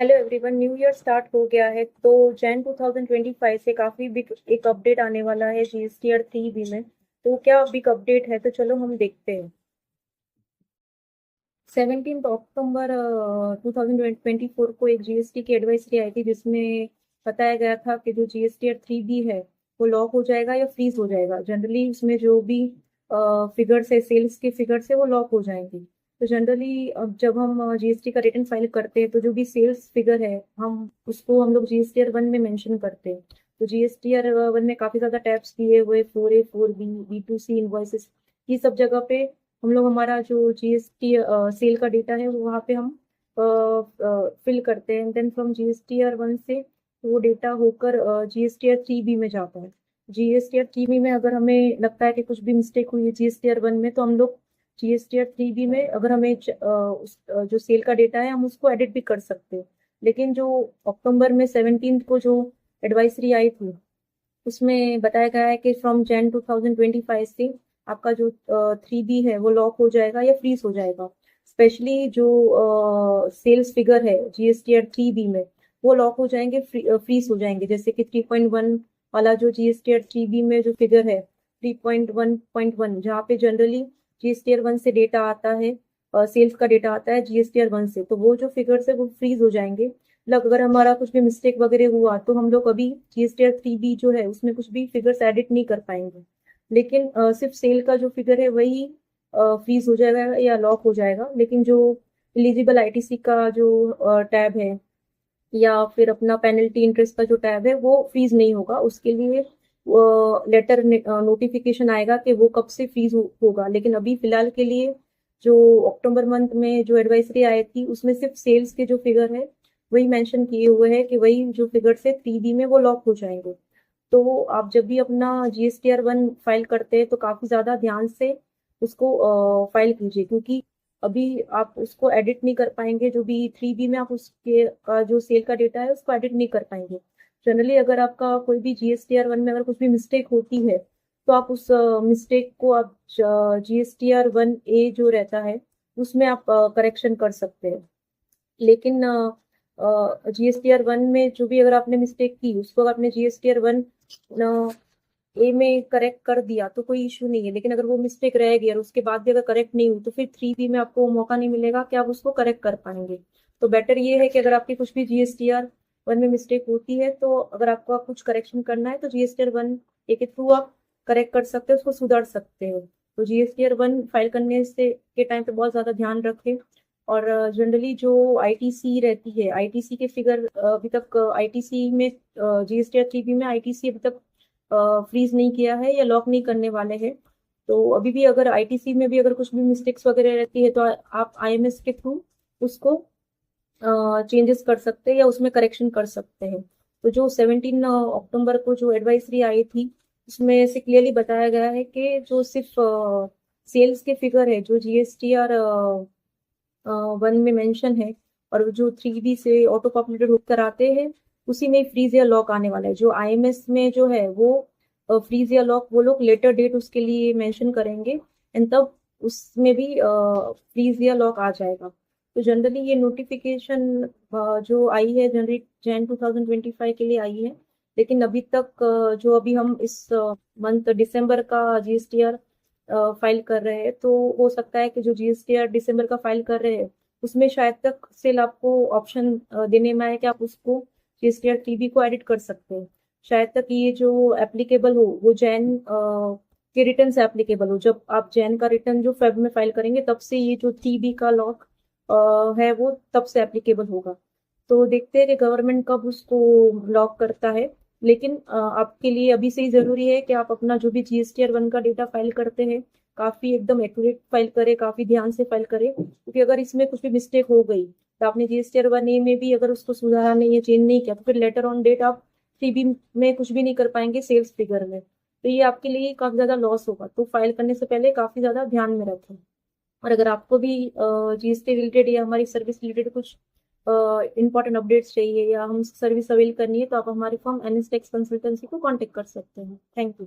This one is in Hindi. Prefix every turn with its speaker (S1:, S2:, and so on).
S1: Hello everyone, new year start हो गया है तो जैन 2025 से काफी बिग एक अपडेट आने वाला है जीएसटीआर 3B में। तो क्या बिग अपडेट है, तो चलो हम देखते हैं। 17 अक्टूबर 2024 को एक जीएसटी की एडवाइजरी आई थी, जिसमें बताया गया था कि जो जीएसटीआर 3B है वो लॉक हो जाएगा या फ्रीज हो जाएगा। जनरली उसमें जो भी फिगर्स है, सेल्स के फिगर्स है, वो लॉक हो जाएंगे। तो जनरली अब जब हम जीएसटी का रिटर्न फाइल करते हैं तो जो भी सेल्स फिगर है हम लोग जीएसटीआर 1 में मेंशन करते हैं। तो जीएसटीआर 1 में काफी ज्यादा टैब्स दिए हुए, 4A 4B, B2C इनवॉइसेस, ये सब जगह पे हम लोग हमारा जो जीएसटी सेल का डेटा है वो वहाँ पे हम फिल करते हैं। देन फ्रॉम जीएसटीआर 1 से वो डेटा होकर जीएसटीआर 3B में जाता है। जीएसटीआर 3B में अगर हमें लगता है कि कुछ भी मिस्टेक हुई है जीएसटीआर 1 में, तो हम लोग जीएसटीआर 3B में अगर हमें जो सेल का डेटा है हम उसको एडिट भी कर सकते हैं। लेकिन जो अक्टूबर में 17 को जो एडवाइजरी आई थी उसमें बताया गया है कि फ्रॉम जैन 2025 से आपका जो 3B है वो लॉक हो जाएगा या फ्रीज हो जाएगा। स्पेशली जो सेल्स फिगर है जीएसटीआर 3B में वो लॉक हो जाएंगे, फ्रीज हो जाएंगे। जैसे कि 3.1 वाला जो जीएसटीआर 3B में जो फिगर है 3.1.1, जहाँ पे जनरली जीएसटीआर 1 से डेटा आता है, सेल्स का डेटा आता है जीएसटीआर 1 से, तो वो जो फिगर्स है वो फ्रीज हो जाएंगे। मतलब अगर हमारा कुछ भी मिस्टेक वगैरह हुआ तो हम लोग अभी जीएसटीआर 3B जो है उसमें कुछ भी फिगर्स एडिट नहीं कर पाएंगे। लेकिन सिर्फ सेल का जो फिगर है वही फ्रीज हो जाएगा या लॉक हो जाएगा। लेकिन जो एलिजिबल आईटीसी का जो टैब है या फिर अपना पेनल्टी इंटरेस्ट का जो टैब है वो फ्रीज नहीं होगा। उसके लिए लेटर नोटिफिकेशन आएगा कि वो कब से फ्रीज होगा। लेकिन अभी फिलहाल के लिए जो अक्टूबर मंथ में जो एडवाइजरी आई थी उसमें सिर्फ सेल्स के जो फिगर है वही मेंशन किए हुए हैं कि वही जो फिगर से 3B में वो लॉक हो जाएंगे। तो आप जब भी अपना जीएसटीआर 1 फाइल करते हैं तो काफी ज्यादा ध्यान से उसको फाइल कीजिए, क्योंकि अभी आप उसको एडिट नहीं कर पाएंगे। जो भी 3B में आप उसके का जो सेल का डेटा है उसको एडिट नहीं कर पाएंगे। जनरली अगर आपका कोई भी जीएसटीआर 1 में अगर कुछ भी मिस्टेक होती है तो आप उस मिस्टेक को आप जीएसटीआर 1A जो रहता है उसमें आप करेक्शन कर सकते हैं। लेकिन जीएसटीआर 1 में जो भी अगर आपने मिस्टेक की उसको अगर आपने जीएसटीआर 1 ए में करेक्ट कर दिया तो कोई इशू नहीं है। लेकिन अगर वो मिस्टेक रह गई और उसके बाद भी अगर करेक्ट नहीं हुई तो फिर 3B में आपको मौका नहीं मिलेगा कि आप उसको करेक्ट कर पाएंगे। तो बेटर ये है कि अगर आपकी कुछ भी जीएसटीआर 1 में मिस्टेक होती है तो अगर आपको कुछ करेक्शन करना है तो जीएसटीआर 1 ए के थ्रू आप करेक्ट कर सकते हैं, उसको सुधार सकते हो। तो जीएसटीआर 1 फाइल करने से के टाइम पे बहुत ज्यादा ध्यान रखें। और जनरली जो आईटीसी रहती है, आईटीसी के फिगर अभी तक आईटीसी में जीएसटीआर 3B में आईटीसी अभी तक फ्रीज नहीं किया है या लॉक नहीं करने वाले हैं। तो अभी भी अगर आईटीसी में भी अगर कुछ भी मिस्टेक्स वगैरह रहती है तो आप आईएमएस के थ्रू उसको चेंजेस कर सकते हैं या उसमें करेक्शन कर सकते हैं। तो जो 17 अक्टूबर को जो एडवाइजरी आई थी उसमें से क्लियरली बताया गया है कि जो सिर्फ सेल्स के फिगर है जो जीएसटीआर 1 में मेंशन है और जो 3B से ऑटो पॉपुलेटेड होकर आते हैं उसी में फ्रीज या लॉक आने वाला है। जो आईएमएस में जो है वो फ्रीज या लॉक वो लोग लेटर डेट उसके लिए मेंशन करेंगे एंड तब उसमें भी फ्रीज या लॉक आ जाएगा। तो जनरली ये नोटिफिकेशन जो आई है जनवरी जैन 2025 के लिए आई है। लेकिन अभी तक अभी हम इस मंथ दिसंबर का जीएसटीआर फाइल कर रहे हैं तो हो सकता है कि जो जीएसटीआर दिसंबर का फाइल कर रहे हैं उसमें शायद तक सेल आपको ऑप्शन देने में आए कि आप उसको जीएसटीआर 3B को एडिट कर सकते हैं। शायद तक ये जो एप्लीकेबल हो वो जैन के रिटर्न से एप्लीकेबल हो। जब आप जैन का रिटर्न जो फेब में फाइल करेंगे तब से ये जो 3B का लॉक है वो तब से एप्लीकेबल होगा। तो देखते हैं कि गवर्नमेंट कब उसको लॉक करता है। लेकिन आपके लिए अभी से ही जरूरी है कि आप अपना जो भी जीएसटीआर 1 का डेटा फाइल करते हैं काफी एकदम एक्यूरेट फाइल करें, काफी ध्यान से फाइल करें, क्योंकि अगर इसमें कुछ भी मिस्टेक हो गई तो आपने जीएसटीआर 1 ए में भी अगर उसको सुधारा नहीं है, चेंज नहीं किया, तो फिर लेटर ऑन डेट आप 3B में कुछ भी नहीं कर पाएंगे सेल्स फिगर में। तो ये आपके लिए काफी ज्यादा लॉस होगा। तो फाइल करने से पहले काफी ज्यादा ध्यान में रखें। और अगर आपको भी जीएसटी रिलेटेड या हमारी सर्विस रिलेटेड कुछ इंपॉर्टेंट अपडेट्स चाहिए या हम सर्विस अवेल करनी है तो आप हमारी फर्म एनएस टैक्स कंसल्टेंसी को कांटेक्ट कर सकते हैं। Thank you.